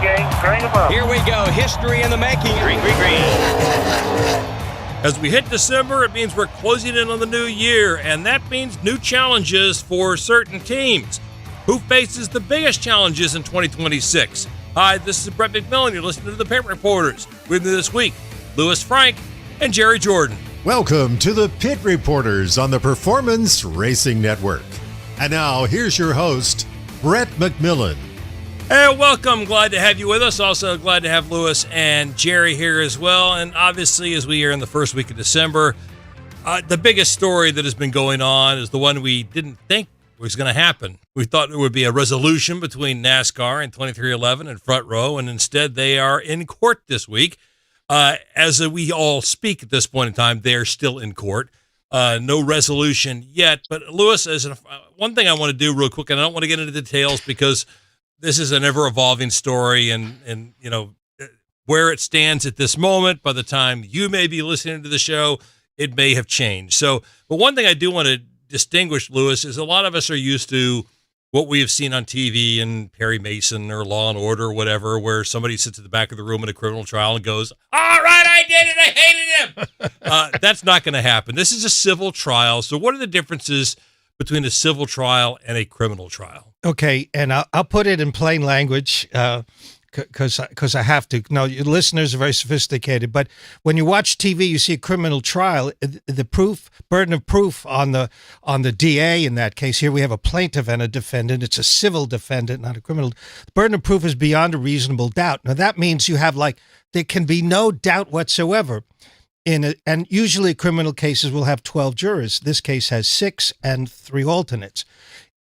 gang. Bring them up. Here we go. History in the making. Green, green, green. As we hit December, it means we're closing in on the new year, and that means new challenges for certain teams. Who faces the biggest challenges in 2026? Hi, this is Brett McMillan. You're listening to the Pit Reporters. With me this week, Louis Frank and Jerry Jordan. Welcome to the Pit Reporters on the Performance Racing Network. And now, here's your host, Brett McMillan. Hey, welcome. Glad to have you with us. Also glad to have Louis and Jerry here as well. And obviously, as we are in the first week of December, the biggest story that has been going on is the one we didn't think was going to happen. We thought there would be a resolution between NASCAR and 2311 and Front Row, and instead they are in court this week. As we all speak at this point in time, they're still in court. No resolution yet. But Louis, one thing I want to do real quick, and I don't want to get into details because this is an ever-evolving story, and you know where it stands at this moment. By the time you may be listening to the show, it may have changed. So, but one thing I do want to distinguish, Louis, is a lot of us are used to what we have seen on TV in Perry Mason or Law and Order or whatever, where somebody sits at the back of the room in a criminal trial and goes, "All right, I did it. I hated him." That's not going to happen. This is a civil trial. So, what are the differences between a civil trial and a criminal trial? Okay, and I'll put it in plain language because I have to. No, your listeners are very sophisticated, but when you watch TV, you see a criminal trial. The burden of proof on the DA in that case. Here we have a plaintiff and a defendant. It's a civil defendant, not a criminal. The burden of proof is beyond a reasonable doubt. Now that means you have there can be no doubt whatsoever. And usually criminal cases will have 12 jurors. This case has 6 and 3 alternates.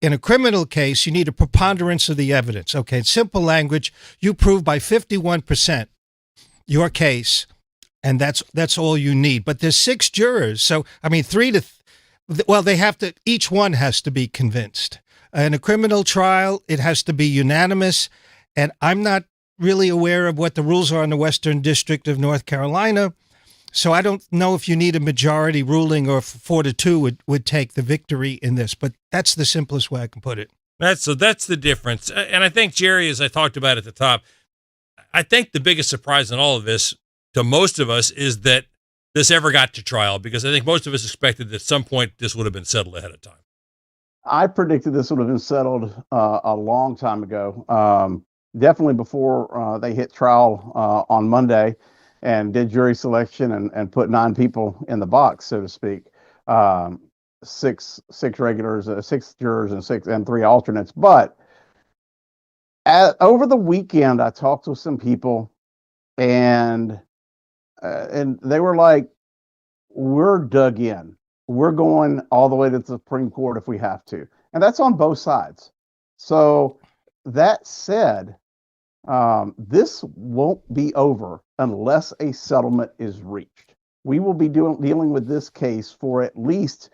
In a criminal case, you need a preponderance of the evidence. Okay, in simple language, you prove by 51% your case, and that's all you need. But there's 6 jurors, so I mean they have to. Each one has to be convinced. In a criminal trial, it has to be unanimous, and I'm not really aware of what the rules are in the Western District of North Carolina. So I don't know if you need a majority ruling or if 4-2 would take the victory in this, but that's the simplest way I can put it. That's the difference. And I think, Jerry, as I talked about at the top, I think the biggest surprise in all of this to most of us is that this ever got to trial, because I think most of us expected that at some point this would have been settled ahead of time. I predicted this would have been settled a long time ago, definitely before they hit trial on Monday and did jury selection and put 9 people in the box, so to speak. Six regulars, 6 jurors, and 3 alternates. But over the weekend, I talked with some people, and they were like, "We're dug in. We're going all the way to the Supreme Court if we have to," and that's on both sides. So that said, this won't be over unless a settlement is reached. We will be dealing with this case for at least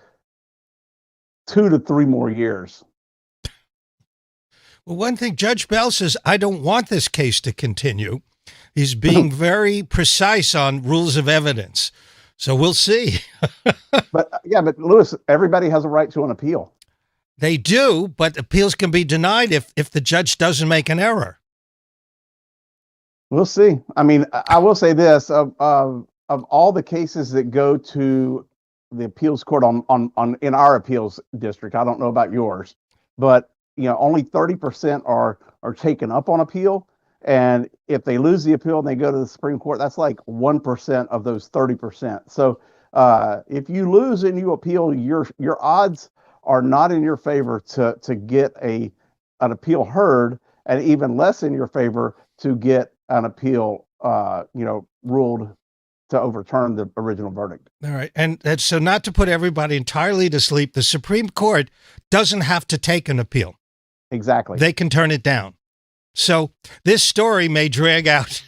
2 to 3 more years. Well, one thing, Judge Bell says, I don't want this case to continue. He's being very precise on rules of evidence. So we'll see. But Louis, everybody has a right to an appeal. They do, but appeals can be denied if the judge doesn't make an error. We'll see. I mean, I will say this: of all the cases that go to the appeals court on in our appeals district, I don't know about yours, but only 30% are taken up on appeal. And if they lose the appeal and they go to the Supreme Court, that's like 1% of those 30%. So if you lose and you appeal, your odds are not in your favor to get an appeal heard, and even less in your favor to get an appeal, ruled to overturn the original verdict. All right. And so not to put everybody entirely to sleep, the Supreme Court doesn't have to take an appeal. Exactly. They can turn it down. So this story may drag out.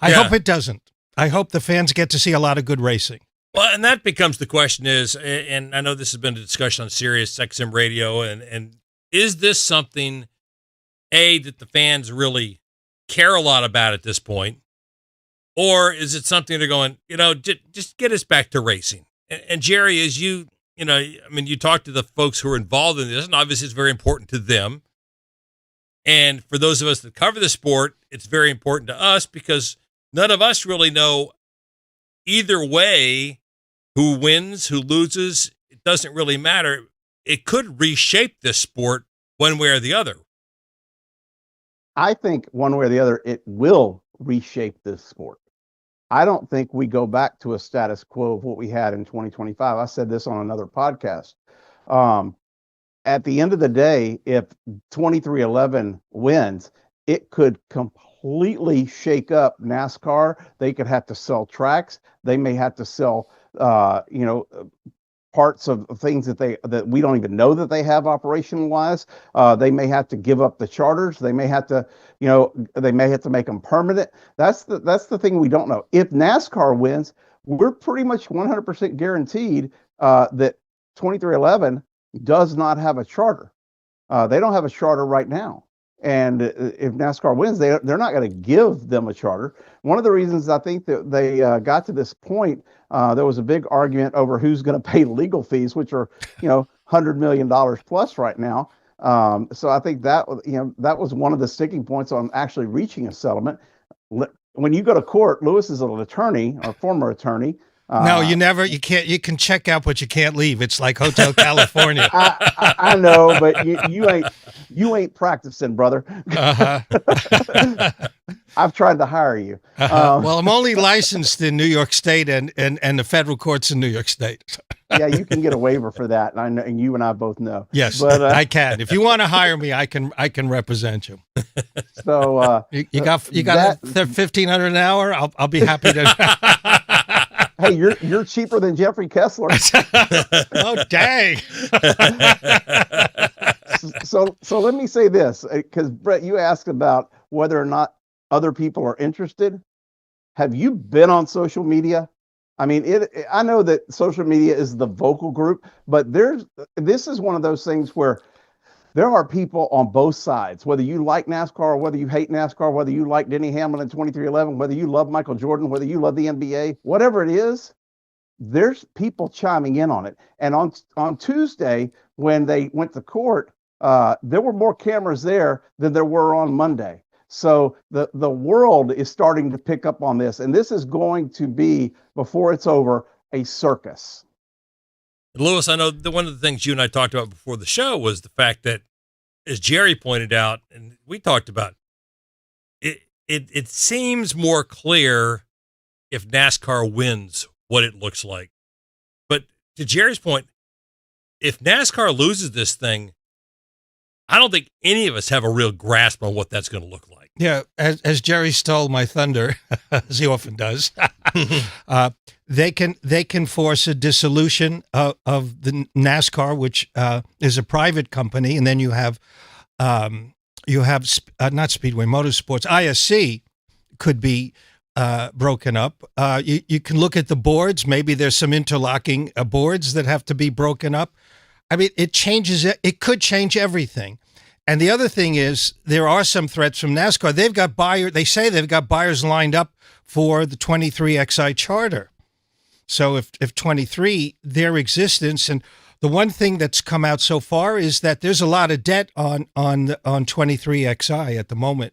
I hope it doesn't. I hope the fans get to see a lot of good racing. Well, and that becomes the question is, and I know this has been a discussion on Sirius XM Radio, and is this something, that the fans really care a lot about at this point, or is it something they're going, just get us back to racing? And Jerry, as you talk to the folks who are involved in this, and obviously it's very important to them. And for those of us that cover the sport, it's very important to us because none of us really know either way who wins, who loses. It doesn't really matter. It could reshape this sport one way or the other. I think one way or the other, it will reshape this sport. I don't think we go back to a status quo of what we had in 2025. I said this on another podcast. At the end of the day, if 2311 wins, it could completely shake up NASCAR. They could have to sell tracks. They may have to sell, parts of things that we don't even know that they have operational wise. They may have to give up the charters. They may have to, make them permanent. That's the thing we don't know. If NASCAR wins, we're pretty much 100% guaranteed that 2311 does not have a charter. They don't have a charter right now. And if NASCAR wins, they're not going to give them a charter. One of the reasons I think that they got to this point, there was a big argument over who's going to pay legal fees, which are, $100 million plus right now. So I think that was one of the sticking points on actually reaching a settlement. When you go to court, Lewis is an attorney or former attorney. No, you can't. You can check out, but you can't leave. It's like Hotel California. I know, but you ain't practicing, brother. I've tried to hire you. Well, I'm only licensed in New York State and the federal courts in New York State. Yeah, you can get a waiver for that, and I know, and you and I both know. Yes, but I can. If you want to hire me, I can represent you. So you got $1,500 an hour. I'll be happy to. Hey, you're cheaper than Jeffrey Kessler. Oh, dang. So let me say this, because Brett, you asked about whether or not other people are interested. Have you been on social media? I mean, I know that social media is the vocal group, but this is one of those things where there are people on both sides, whether you like NASCAR or whether you hate NASCAR, whether you like Denny Hamlin in 2311, whether you love Michael Jordan, whether you love the NBA, whatever it is, there's people chiming in on it. And on Tuesday, when they went to court, there were more cameras there than there were on Monday. So the world is starting to pick up on this. And this is going to be, before it's over, a circus. Lewis, I know that one of the things you and I talked about before the show was the fact that, as Jerry pointed out, and we talked about, it seems more clear if NASCAR wins what it looks like. But to Jerry's point, if NASCAR loses this thing, I don't think any of us have a real grasp on what that's going to look like. Yeah, as Jerry stole my thunder, as he often does, they can force a dissolution of the NASCAR, which is a private company, and then you have not Speedway Motorsports, ISC could be broken up. You can look at the boards. Maybe there's some interlocking boards that have to be broken up. I mean, it changes. It could change everything. And the other thing is, there are some threats from NASCAR. They say they've got buyers lined up for the 23XI charter. So if 23, their existence, and the one thing that's come out so far is that there's a lot of debt on 23XI at the moment.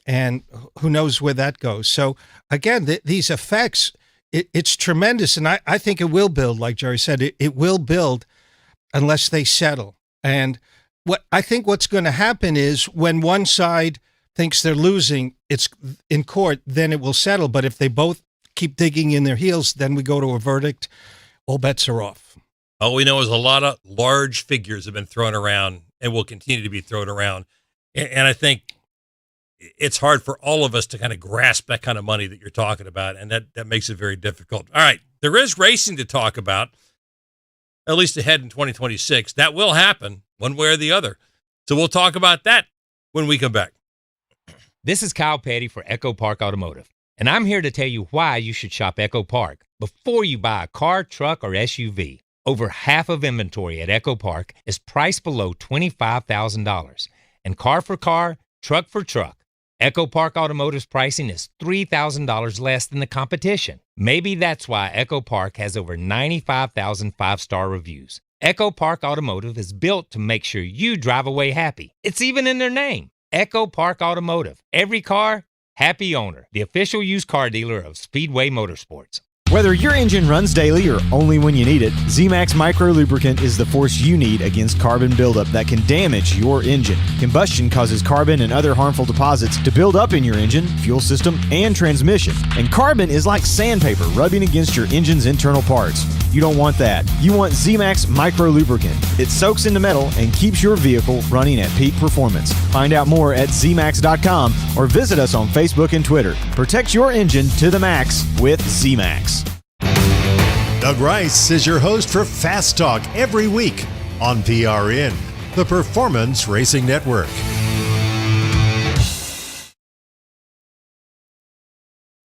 And who knows where that goes. So again, these effects, it's tremendous. And I think it will build, like Jerry said, it will build unless they settle. And what's going to happen is when one side thinks they're losing, it's in court, then it will settle. But if they both keep digging in their heels, then we go to a verdict. All bets are off. All we know is a lot of large figures have been thrown around and will continue to be thrown around. And I think it's hard for all of us to kind of grasp that kind of money that you're talking about. And that makes it very difficult. All right. There is racing to talk about, at least ahead in 2026. That will happen one way or the other. So we'll talk about that when we come back. This is Kyle Petty for Echo Park Automotive, and I'm here to tell you why you should shop Echo Park before you buy a car, truck, or SUV. Over half of inventory at Echo Park is priced below $25,000, and car for car, truck for truck, Echo Park Automotive's pricing is $3,000 less than the competition. Maybe that's why Echo Park has over 95,000 five-star reviews. Echo Park Automotive is built to make sure you drive away happy. It's even in their name. Echo Park Automotive. Every car, happy owner. The official used car dealer of Speedway Motorsports. Whether your engine runs daily or only when you need it, Z-Max Micro Lubricant is the force you need against carbon buildup that can damage your engine. Combustion causes carbon and other harmful deposits to build up in your engine, fuel system, and transmission. And carbon is like sandpaper rubbing against your engine's internal parts. You don't want that. You want Z-Max Micro Lubricant. It soaks into metal and keeps your vehicle running at peak performance. Find out more at zmax.com or visit us on Facebook and Twitter. Protect your engine to the max with Z-Max. Doug Rice is your host for Fast Talk every week on PRN, the Performance Racing Network.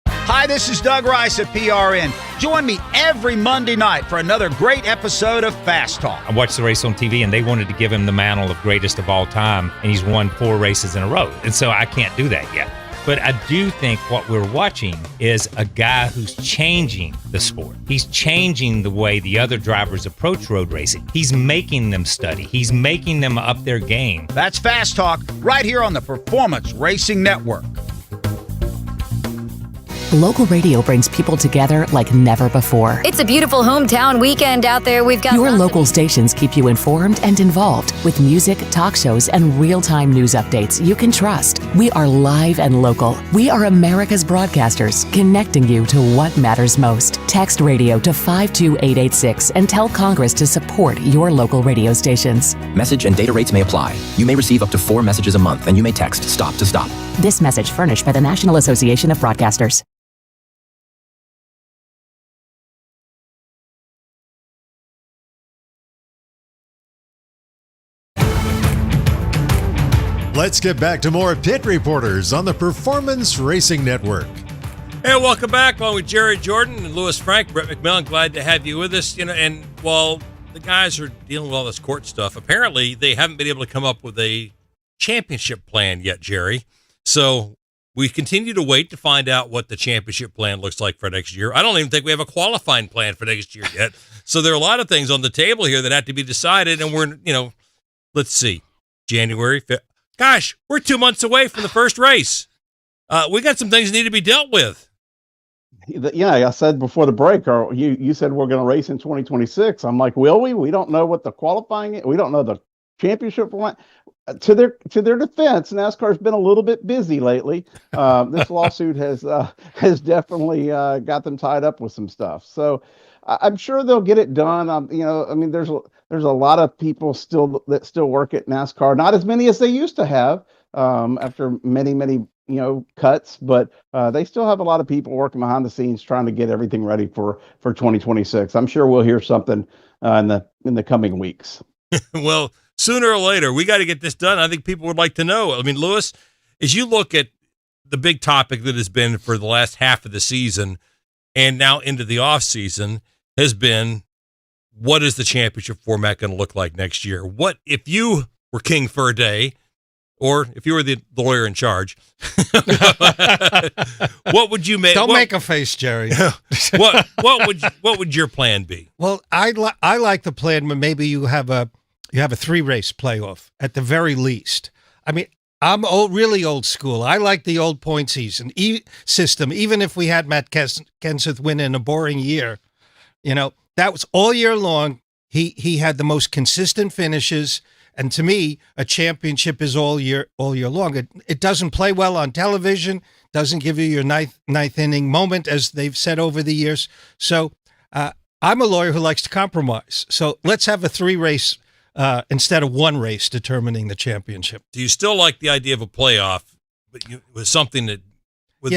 Hi, this is Doug Rice at PRN. Join me every Monday night for another great episode of Fast Talk. I watched the race on TV, and they wanted to give him the mantle of greatest of all time, and he's won 4 races in a row. And so I can't do that yet. But I do think what we're watching is a guy who's changing the sport. He's changing the way the other drivers approach road racing. He's making them study. He's making them up their game. That's Fast Talk right here on the Performance Racing Network. Local radio brings people together like never before. It's a beautiful hometown weekend out there. We've got Your local stations keep you informed and involved with music, talk shows, and real-time news updates you can trust. We are live and local. We are America's broadcasters, connecting you to what matters most. Text radio to 52886 and tell Congress to support your local radio stations. Message and data rates may apply. You may receive up to 4 messages a month, and you may text STOP to STOP. This message furnished by the National Association of Broadcasters. Let's get back to more Pit Reporters on the Performance Racing Network. Hey, welcome back. Along with Jerry Jordan and Lewis Frank, Brett McMillan, glad to have you with us. And while the guys are dealing with all this court stuff, apparently they haven't been able to come up with a championship plan yet, Jerry. So we continue to wait to find out what the championship plan looks like for next year. I don't even think we have a qualifying plan for next year yet. So there are a lot of things on the table here that have to be decided, and we're, let's see, January 5th. Gosh, we're 2 months away from the first race. We got some things that need to be dealt with. Yeah, I said before the break, or you said we're going to race in 2026. I'm like, will we? We don't know what the qualifying is. We don't know the championship plan. To their defense, NASCAR's been a little bit busy lately. This lawsuit has definitely got them tied up with some stuff. So I'm sure they'll get it done. There's a lot of people that still work at NASCAR. Not as many as they used to have after many cuts, but they still have a lot of people working behind the scenes trying to get everything ready for 2026. I'm sure we'll hear something in the coming weeks. Well, sooner or later, we got to get this done. I think people would like to know. I mean, Lewis, as you look at the big topic that has been for the last half of the season and now into the off season has been, what is the championship format going to look like next year? What if you were king for a day, or if you were the lawyer in charge? What would you make? Don't make a face, Jerry. What would your plan be? Well, I like the plan where maybe you have a 3-race playoff at the very least. I mean, I'm really old school. I like the old point season system. Even if we had Matt Kenseth win in a boring year, that was all year long. He had the most consistent finishes, and to me, a championship is all year long. It doesn't play well on television, doesn't give you your ninth inning moment, as they've said over the years. So I'm a lawyer who likes to compromise. So let's have a 3-race instead of 1 race determining the championship. Do you still like the idea of a playoff, but with something that with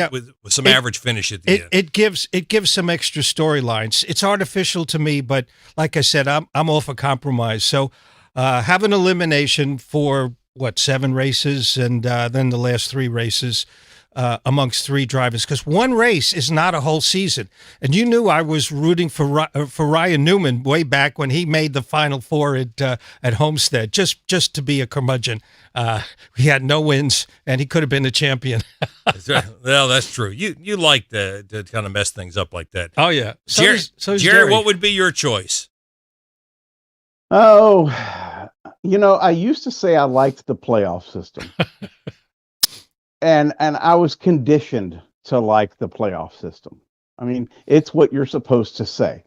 some average finish at the end? It gives some extra storylines. It's artificial to me, but like I said, I'm all for compromise. So have an elimination for 7 races, and then the last 3 races amongst 3 drivers, because 1 race is not a whole season. And you knew I was rooting for Ryan Newman way back when he made the Final 4 at Homestead, just to be a curmudgeon. He had no wins, and he could have been a champion. Well, that's true. You like to kind of mess things up like that. Oh yeah. Jerry, what would be your choice? Oh, I used to say I liked the playoff system, and I was conditioned to like the playoff system. I mean, it's what you're supposed to say.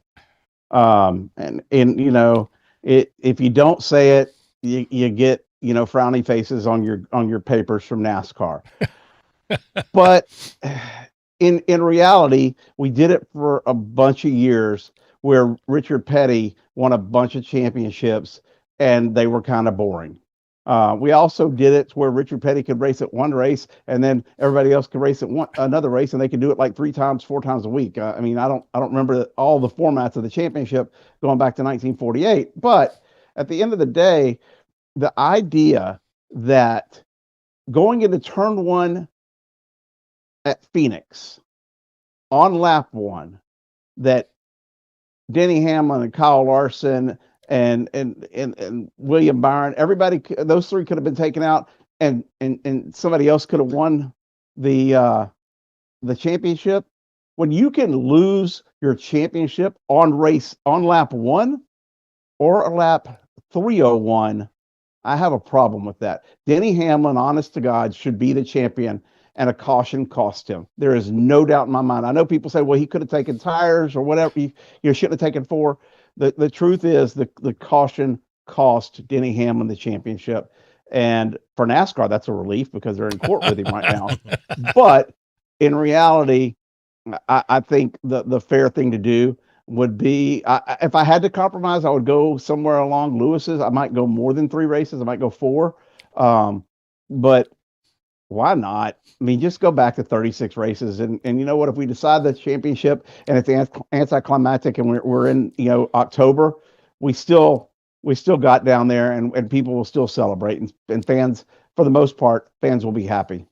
And if you don't say it, you get frowny faces on your papers from NASCAR. But in reality, we did it for a bunch of years where Richard Petty won a bunch of championships and they were kind of boring. We also did it where Richard Petty could race at one race and then everybody else could race at another race, and they could do it like 3 times, 4 times a week. I mean, I don't remember all the formats of the championship going back to 1948, but at the end of the day, the idea that going into turn 1 at Phoenix on lap 1, that Denny Hamlin and Kyle Larson and William Byron, everybody, those 3 could have been taken out, and somebody else could have won the championship. When you can lose your championship on lap 1 or a lap 301, I have a problem with that. Denny Hamlin, honest to God, should be the champion, and a caution cost him. There is no doubt in my mind. I know people say, well, he could have taken tires or whatever. You shouldn't have taken 4. The truth is the caution cost Denny Hamlin the championship. And for NASCAR, that's a relief because they're in court with him right now. But in reality, I think the fair thing to do would be, if I had to compromise, I would go somewhere along Lewis's. I might go more than 3 races. I might go 4. But why not? I mean, just go back to 36 races, and you know what? If we decide the championship and it's anticlimactic, and we're in October, we still got down there, and people will still celebrate, and fans, for the most part, fans will be happy.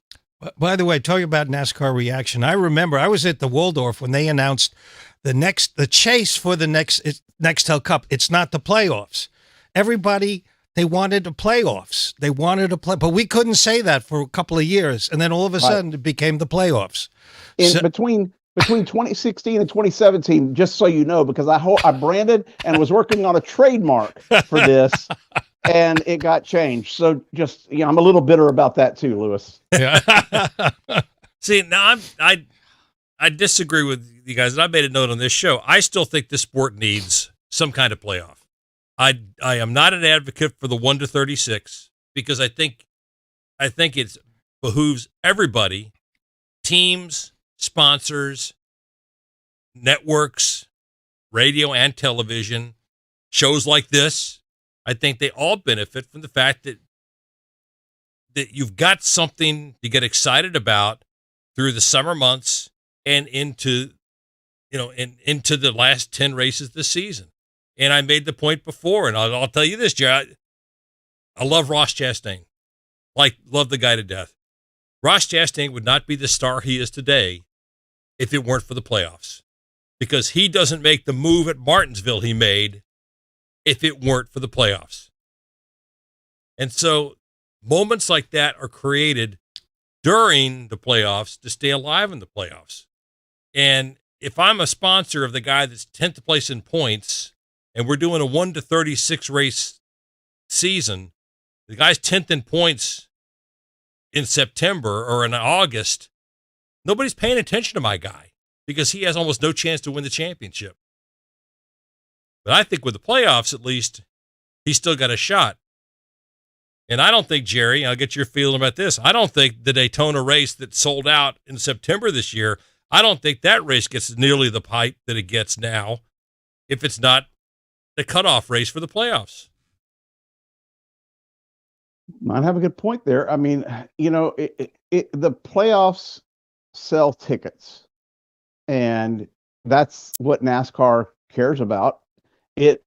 By the way, talking about NASCAR reaction, I remember I was at the Waldorf when they announced the chase for the Nextel Cup. It's not the playoffs. Everybody. They wanted the playoffs. They wanted to play, but we couldn't say that for a couple of years, and then all of a sudden it became the playoffs. Between 2016 and 2017, just so you know, because I branded and was working on a trademark for this, and it got changed. So just I'm a little bitter about that too, Lewis. Yeah. See, now I disagree with you guys, and I made a note on this show. I still think this sport needs some kind of playoff. I am not an advocate for the 1 to 36 because I think it behooves everybody, teams, sponsors, networks, radio and television, shows like this. I think they all benefit from the fact that you've got something to get excited about through the summer months and into the last 10 races this season. And I made the point before, and I'll tell you this, Jared. I love Ross Chastain. Love the guy to death. Ross Chastain would not be the star he is today if it weren't for the playoffs. Because he doesn't make the move at Martinsville he made if it weren't for the playoffs. And so moments like that are created during the playoffs to stay alive in the playoffs. And if I'm a sponsor of the guy that's 10th place in points, and we're doing a 1 to 36 race season, the guy's 10th in points in September or in August, nobody's paying attention to my guy because he has almost no chance to win the championship. But I think with the playoffs, at least, he's still got a shot. And I don't think, Jerry, I'll get your feeling about this, I don't think the Daytona race that sold out in September this year, I don't think that race gets nearly the hype that it gets now if it's not the cutoff race for the playoffs. Might have a good point there. I mean, the playoffs sell tickets, and that's what NASCAR cares about. It,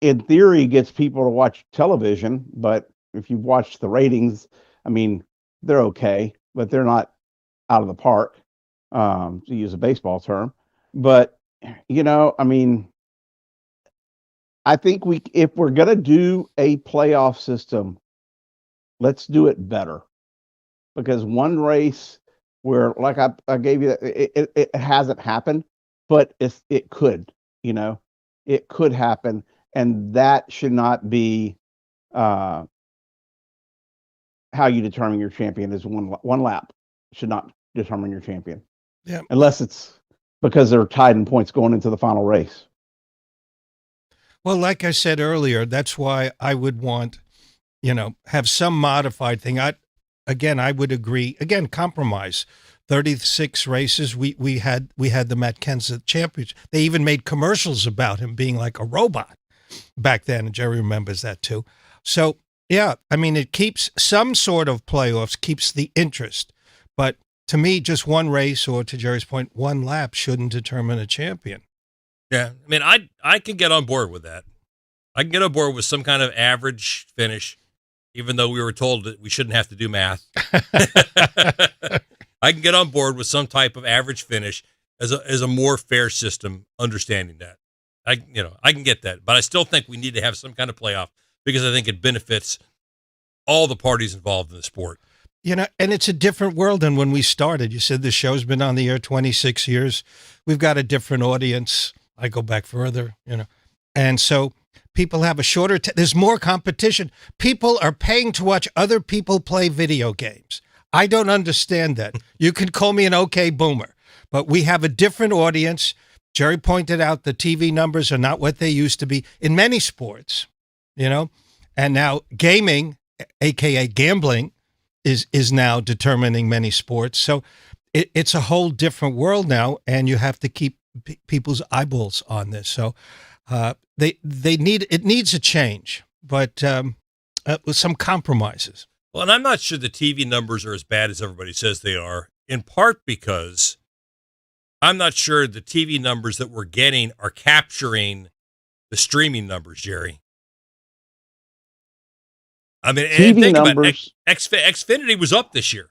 in theory, gets people to watch television, but if you've watched the ratings, I mean, they're okay, but they're not out of the park, to use a baseball term. But, I mean, I think if we're going to do a playoff system, let's do it better. Because one race where, like I gave you, it hasn't happened, but it could, it could happen. And that should not be how you determine your champion is one lap should not determine your champion. Yeah. Unless it's because they're tied in points going into the final race. Well, like I said earlier, that's why I would want, have some modified thing. I would agree. Again, compromise. 36 races. We had them at Kenseth Championship. They even made commercials about him being like a robot back then, and Jerry remembers that too. So yeah, I mean, it keeps some sort of playoffs, keeps the interest, but to me, just one race, or to Jerry's point, one lap shouldn't determine a champion. Yeah, I mean, I can get on board with that. I can get on board with some kind of average finish, even though we were told that we shouldn't have to do math. I can get on board with some type of average finish as a more fair system, understanding that. I can get that, but I still think we need to have some kind of playoff because I think it benefits all the parties involved in the sport. And it's a different world than when we started. You said the show's been on the air 26 years. We've got a different audience. I go back further, and so people have a shorter, there's more competition. People are paying to watch other people play video games. I don't understand that. You can call me an okay boomer, but we have a different audience. Jerry pointed out the TV numbers are not what they used to be in many sports, and now gaming, AKA gambling, is now determining many sports. So it's a whole different world now, and you have to keep people's eyeballs on this. So it needs a change, but with some compromises. Well, and I'm not sure the TV numbers are as bad as everybody says they are, in part because I'm not sure the TV numbers that we're getting are capturing the streaming numbers, Jerry. I mean, and think numbers. About it. Xfinity was up this year.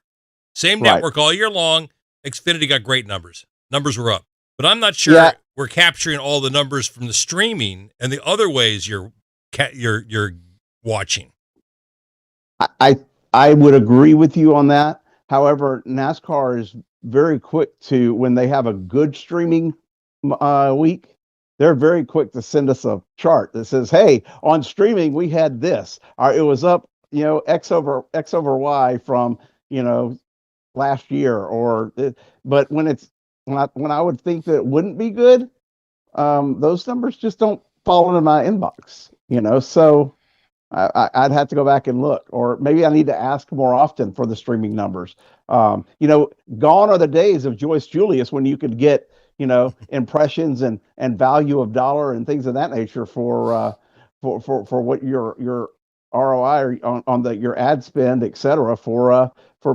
Same network all year long. Xfinity got great numbers. Numbers were up. But I'm not sure we're capturing all the numbers from the streaming and the other ways you're watching. I would agree with you on that. However, NASCAR is very quick to, when they have a good streaming week, they're very quick to send us a chart that says, hey, on streaming, we had this. It was up, X over Y from, last year. But when I would think that it wouldn't be good, those numbers just don't fall into my inbox, so I'd have to go back and look, or maybe I need to ask more often for the streaming numbers. Gone are the days of Joyce Julius when you could get, impressions and value of dollar and things of that nature for what your ROI on your ad spend, et cetera, for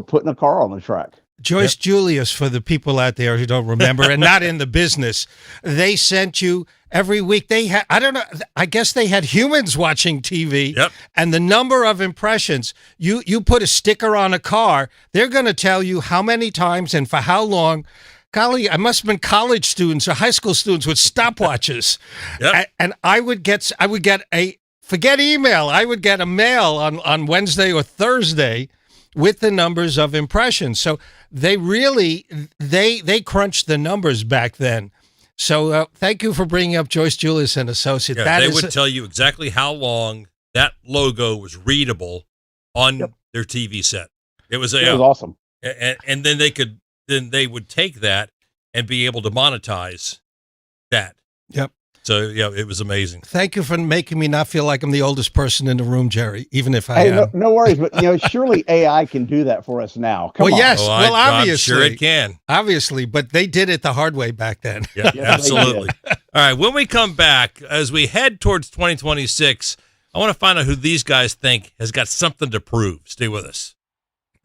putting a car on the track. Joyce Julius, for the people out there who don't remember and not in the business, they sent you every week. They had, I don't know, I guess they had humans watching TV. Yep. And the number of impressions, you put a sticker on a car, they're going to tell you how many times and for how long. Golly, I must have been college students or high school students with stopwatches. Yep. And I would get forget email. I would get a mail on Wednesday or Thursday with the numbers of impressions. So they really, they crunched the numbers back then. So thank you for bringing up Joyce Julius and Associates. Yeah, they would tell you exactly how long that logo was readable on their TV set. It was awesome. And then they would take that and be able to monetize that. Yep. So, it was amazing. Thank you for making me not feel like I'm the oldest person in the room, Jerry, even if I am. No worries, but surely AI can do that for us now. Come on. Yes, obviously. I'm sure it can. Obviously, but they did it the hard way back then. Yeah, absolutely. All right, when we come back, as we head towards 2026, I want to find out who these guys think has got something to prove. Stay with us.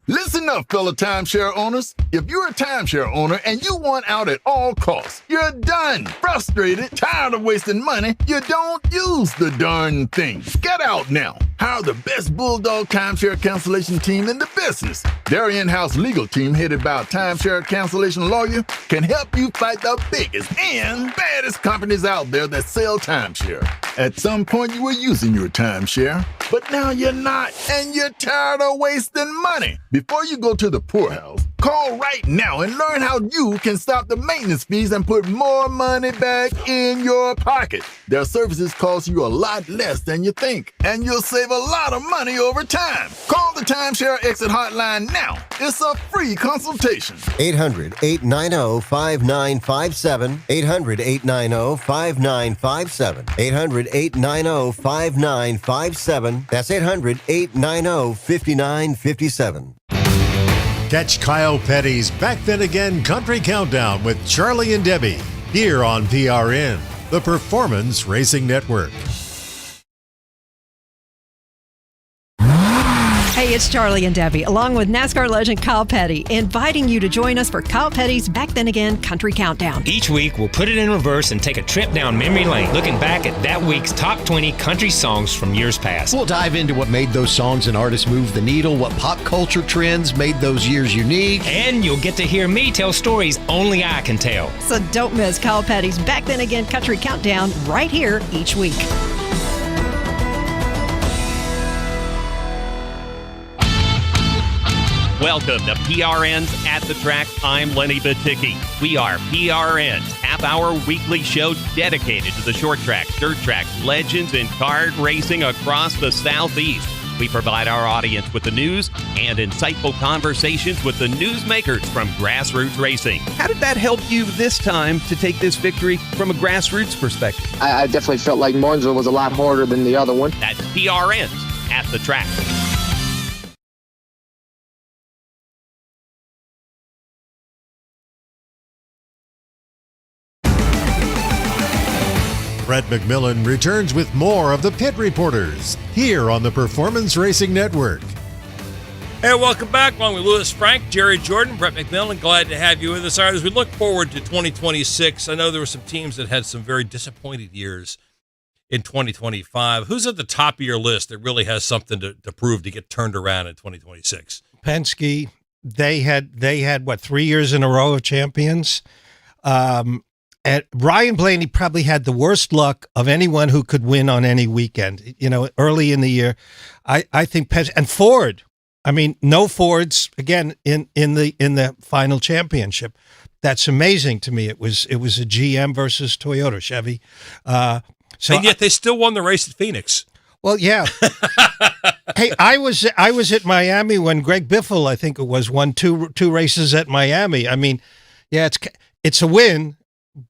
Listen up, fellow timeshare owners. If you're a timeshare owner and you want out at all costs, you're done, frustrated, tired of wasting money, you don't use the darn thing. Get out now. Hire the best Bulldog timeshare cancellation team in the business. Their in-house legal team, headed by a timeshare cancellation lawyer, can help you fight the biggest and baddest companies out there that sell timeshare. At some point, you were using your timeshare, but now you're not, and you're tired of wasting money. Before you go to the poorhouse, Call right now and learn how you can stop the maintenance fees and put more money back in your pocket. Their services cost you a lot less than you think, and you'll save a lot of money over time. Call the Timeshare Exit Hotline now. It's a free consultation. 800-890-5957. 800-890-5957. 800-890-5957. That's 800-890-5957. Catch Kyle Petty's Back Then Again Country Countdown with Charlie and Debbie here on PRN, the Performance Racing Network. Hey, it's Charlie and Debbie, along with NASCAR legend Kyle Petty, inviting you to join us for Kyle Petty's Back Then Again Country Countdown. Each week, we'll put it in reverse and take a trip down memory lane, looking back at that week's top 20 country songs from years past. We'll dive into what made those songs and artists move the needle, what pop culture trends made those years unique. And you'll get to hear me tell stories only I can tell. So don't miss Kyle Petty's Back Then Again Country Countdown right here each week. Welcome to PRN's At the Track. I'm Lenny Baticki. We are PRN's half-hour weekly show dedicated to the short track, dirt track, legends, and kart racing across the Southeast. We provide our audience with the news and insightful conversations with the newsmakers from grassroots racing. How did that help you this time to take this victory from a grassroots perspective? I definitely felt like Martinsville was a lot harder than the other one. That's PRN's At the Track. Brett McMillan returns with more of the Pit Reporters here on the Performance Racing Network. Hey, welcome back. Along with Lewis Frank, Jerry Jordan, Brett McMillan. Glad to have you with us. All right, as we look forward to 2026, I know there were some teams that had some very disappointed years in 2025. Who's at the top of your list that really has something to prove to get turned around in 2026? Penske. They had what, 3 years in a row of champions. And Ryan Blaney probably had the worst luck of anyone who could win on any weekend. You know, early in the year, I think Penske and Ford. I mean, no Fords again in the final championship. That's amazing to me. It was a GM versus Toyota, Chevy. And yet they still won the race at Phoenix. Well, yeah. Hey, I was at Miami when Greg Biffle, I think it was, won two races at Miami. I mean, yeah, it's a win.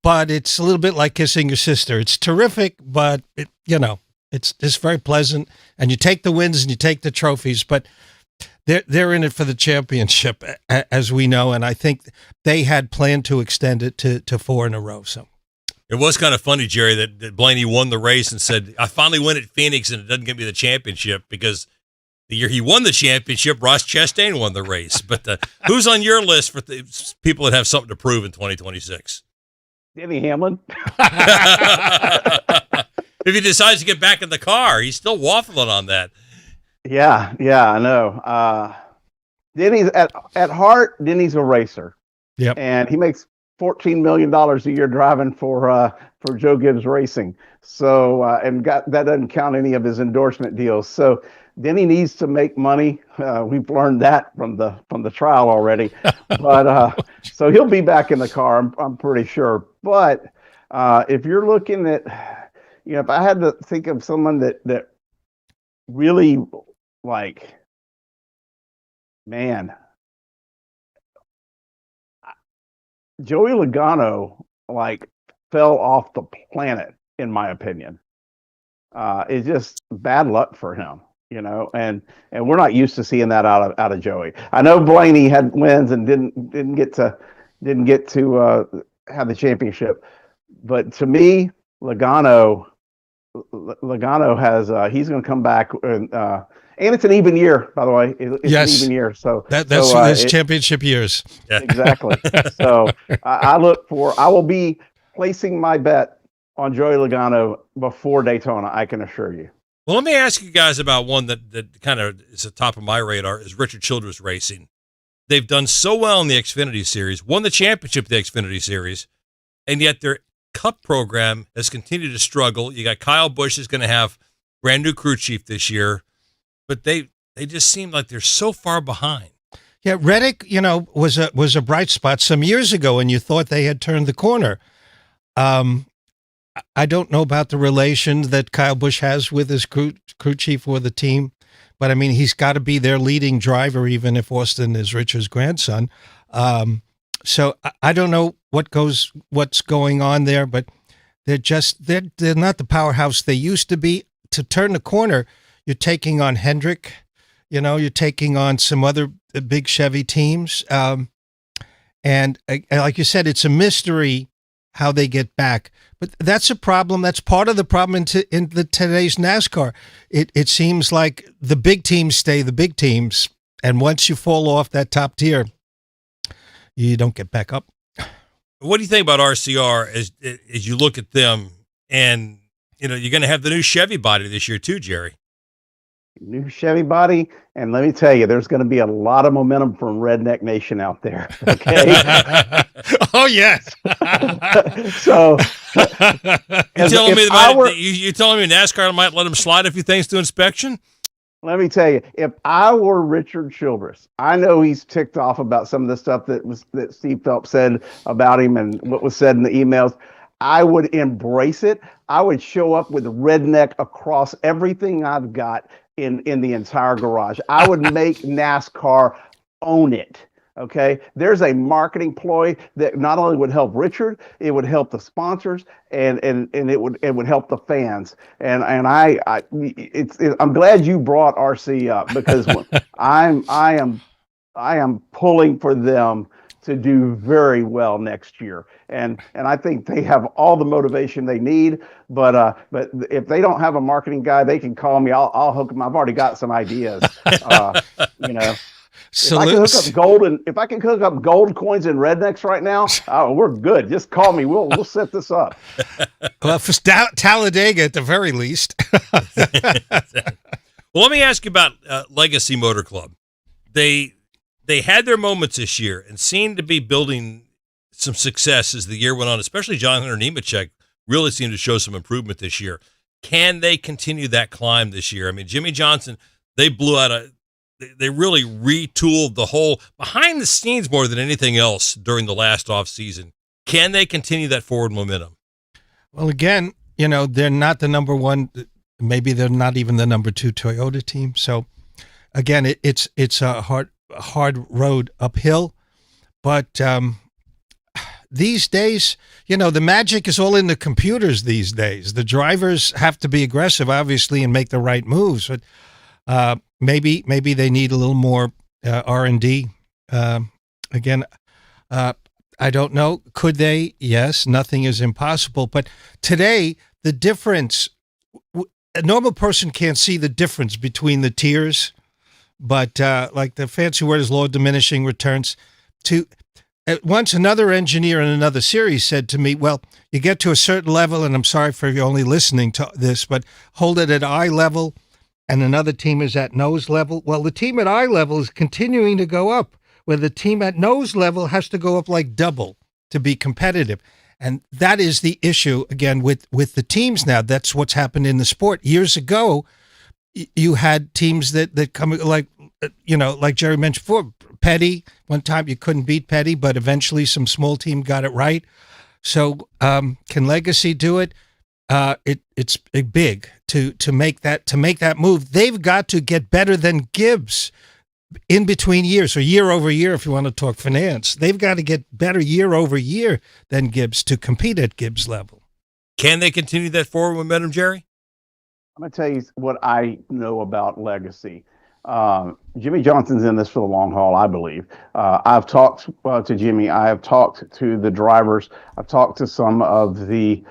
But it's a little bit like kissing your sister. It's terrific, but it's just very pleasant. And you take the wins and you take the trophies, but they're in it for the championship, as we know. And I think they had planned to extend it to 4 in a row. So it was kind of funny, Jerry, that Blaney won the race and said, "I finally win at Phoenix, and it doesn't give me the championship," because the year he won the championship, Ross Chastain won the race. But who's on your list for the people that have something to prove in 2026? Denny Hamlin. If he decides to get back in the car, he's still waffling on that. Yeah, I know. Denny's at heart. Denny's a racer. Yep. And he makes $14 million a year driving for Joe Gibbs Racing. So that doesn't count any of his endorsement deals. So Denny needs to make money. We've learned that from the trial already. But so he'll be back in the car, I'm pretty sure. But if you're looking at, if I had to think of someone that really, like, man, Joey Logano, like, fell off the planet, in my opinion. It's just bad luck for him. And we're not used to seeing that out of Joey. I know Blaney had wins and didn't get to have the championship, but to me, Logano has he's going to come back and it's an even year, by the way. It's an even year, so that's championship years. Exactly. So I will be placing my bet on Joey Logano before Daytona. I can assure you. Well, let me ask you guys about one that kind of is at the top of my radar, is Richard Childress Racing. They've done so well in the Xfinity Series, won the championship of the Xfinity Series, and yet their Cup program has continued to struggle. You got Kyle Busch is going to have brand new crew chief this year, but they just seem like they're so far behind. Yeah, Reddick, was a bright spot some years ago, and you thought they had turned the corner. I don't know about the relation that Kyle Busch has with his crew chief or the team, but I mean, he's got to be their leading driver, even if Austin is Richard's grandson. So I don't know what's going on there, but they're not the powerhouse they used to be. To turn the corner, you're taking on Hendrick, you're taking on some other big Chevy teams. And like you said, it's a mystery how they get back. But that's a problem. That's part of the problem in today's NASCAR. It seems like the big teams stay the big teams. And once you fall off that top tier, you don't get back up. What do you think about RCR as you look at them? And, you're going to have the new Chevy body this year too, Jerry. New Chevy body, and let me tell you, there's going to be a lot of momentum from Redneck Nation out there. Okay. Oh yes. So you're telling me NASCAR might let them slide a few things to inspection? Let me tell you, if I were Richard Childress, I know he's ticked off about some of the stuff that Steve Phelps said about him and what was said in the emails. I would embrace it. I would show up with redneck across everything I've got in the entire garage. I would make NASCAR own it. Okay, there's a marketing ploy that not only would help Richard, it would help the sponsors, and it would help the fans. And I'm glad you brought RC up, because I am pulling for them to do very well next year, and I think they have all the motivation they need. But if they don't have a marketing guy, they can call me. I'll hook them. I've already got some ideas. If I can hook up gold coins and rednecks right now, we're good. Just call me. We'll set this up. Well, for Talladega at the very least. Well, let me ask you about Legacy Motor Club. They had their moments this year and seemed to be building some success as the year went on, especially John Hunter Nemechek really seemed to show some improvement this year. Can they continue that climb this year? I mean, Jimmy Johnson, they really retooled the whole behind the scenes more than anything else during the last off season. Can they continue that forward momentum? Well, again, they're not the number one. Maybe they're not even the number 2 Toyota team. So again, it's a hard road uphill, but these days, the magic is all in the computers these days. The drivers have to be aggressive, obviously, and make the right moves, but maybe they need a little more R&D. Again, I don't know. Could they? Yes, nothing is impossible, but today the difference, a normal person can't see the difference between the tiers. But like the fancy word is law of diminishing returns. Once another engineer in another series said to me, well, you get to a certain level, and I'm sorry for you only listening to this, but hold it at eye level, and another team is at nose level. Well, the team at eye level is continuing to go up, where the team at nose level has to go up like double to be competitive. And that is the issue, again, with the teams now. That's what's happened in the sport. Years ago, you had teams that come like Jerry mentioned before, Petty. One time you couldn't beat Petty, but eventually some small team got it right. So can Legacy do it? It's big to make that move. They've got to get better than Gibbs in between years, or year over year, if you want to talk finance. They've got to get better year over year than Gibbs to compete at Gibbs level. Can they continue that forward momentum, Jerry? I'm going to tell you what I know about Legacy. Jimmy Johnson's in this for the long haul, I believe. I've talked to Jimmy. I have talked to the drivers. I've talked to some of the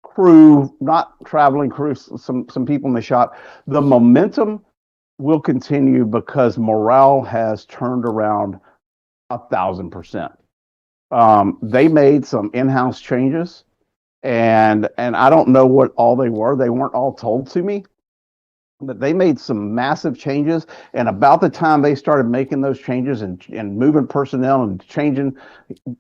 crew, not traveling crew, some people in the shop. The momentum will continue because morale has turned around 1,000%. They made some in-house changes, and I don't know what all they were. They weren't all told to me, but they made some massive changes. And about the time they started making those changes and moving personnel and changing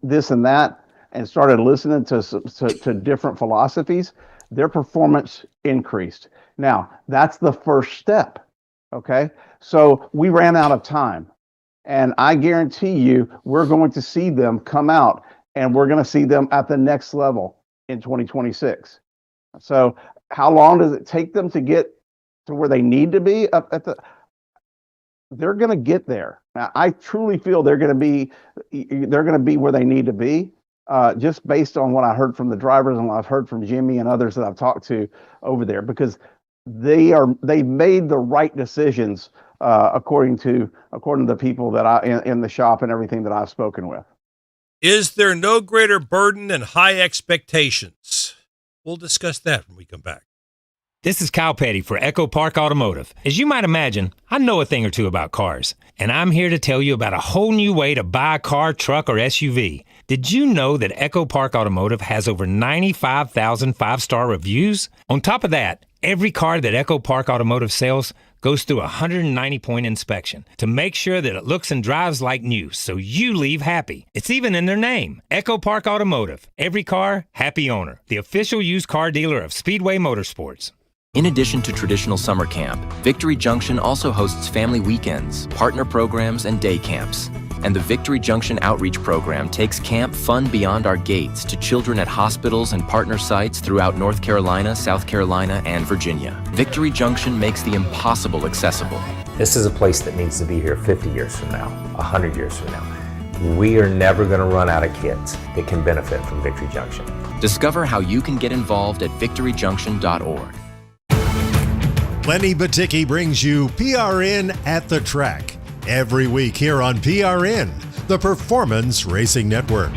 this and that, and started listening to different philosophies, their performance increased. Now, that's the first step. Okay. So we ran out of time. And I guarantee you, we're going to see them come out and we're going to see them at the next level in 2026. So how long does it take them to get to where they need to be up at they're going to get there. Now, I truly feel they're going to be where they need to be, just based on what I heard from the drivers and what I've heard from Jimmy and others that I've talked to over there, because they made the right decisions, according to the people that in the shop and everything that I've spoken with. Is there no greater burden than high expectations? We'll discuss that when we come back. This is Kyle Petty for Echo Park Automotive. As you might imagine, I know a thing or two about cars, and I'm here to tell you about a whole new way to buy a car, truck, or SUV. Did you know that Echo Park Automotive has over 95,000 five-star reviews? On top of that, every car that Echo Park Automotive sells goes through a 190-point inspection to make sure that it looks and drives like new, so you leave happy. It's even in their name, Echo Park Automotive. Every car, happy owner. The official used car dealer of Speedway Motorsports. In addition to traditional summer camp, Victory Junction also hosts family weekends, partner programs, and day camps. And the Victory Junction Outreach Program takes camp fun beyond our gates to children at hospitals and partner sites throughout North Carolina, South Carolina, and Virginia. Victory Junction makes the impossible accessible. This is a place that needs to be here 50 years from now, 100 years from now. We are never going to run out of kids that can benefit from Victory Junction. Discover how you can get involved at victoryjunction.org. Lenny Baticki brings you PRN at the Track every week here on PRN, the Performance Racing Network.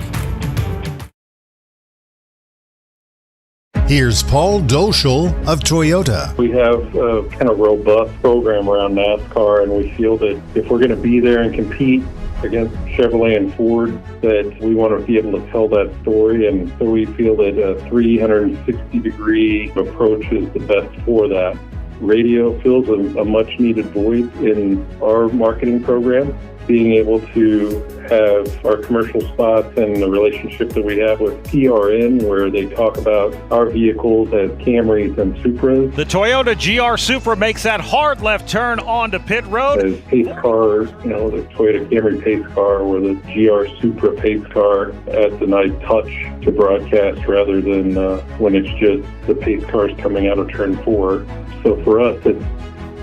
Here's Paul Doschel of Toyota. We have a kind of robust program around NASCAR, and we feel that if we're going to be there and compete against Chevrolet and Ford, that we want to be able to tell that story. And so we feel that a 360-degree approach is the best for that. Radio fills a much-needed void in our marketing program. Being able to have our commercial spots and the relationship that we have with PRN, where they talk about our vehicles as Camrys and Supras. The Toyota GR Supra makes that hard left turn onto pit road. As pace cars, the Toyota Camry pace car or the GR Supra pace car adds a nice touch to broadcast rather than when it's just the pace cars coming out of turn 4. So for us, it's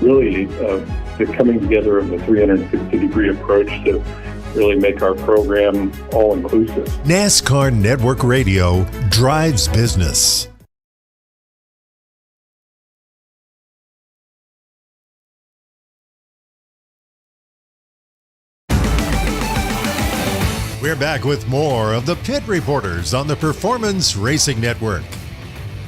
really the coming together of the 360-degree approach to really make our program all-inclusive. NASCAR Network Radio drives business. We're back with more of the Pit Reporters on the Performance Racing Network.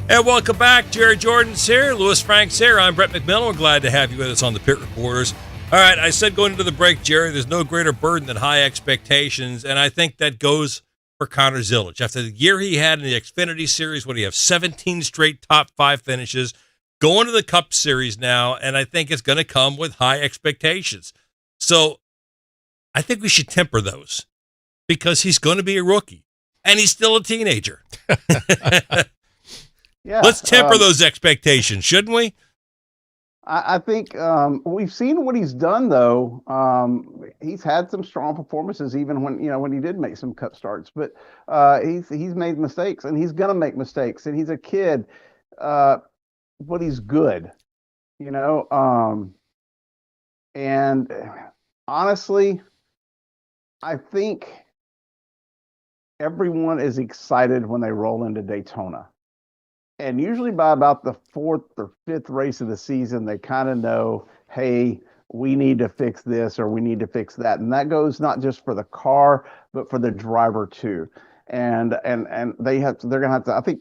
And welcome back. Jerry Jordan's here. Louis Frank's here. I'm Brett McMillan. We're glad to have you with us on the Pit Reporters. All right, I said going into the break, Jerry, there's no greater burden than high expectations, and I think that goes for Connor Zilisch. After the year he had in the Xfinity Series, when he has 17 straight top 5 finishes, going to the Cup Series now, and I think it's going to come with high expectations. So I think we should temper those because he's going to be a rookie, and he's still a teenager. Yeah, let's temper those expectations, shouldn't we? I think we've seen what he's done, though. He's had some strong performances, even when he did make some Cup starts. But he's made mistakes, and he's gonna make mistakes. And he's a kid, but he's good, And honestly, I think everyone is excited when they roll into Daytona. And usually by about the 4th or 5th race of the season, they kind of know, hey, we need to fix this or we need to fix that. And that goes not just for the car, but for the driver too. And they're going to have to, I think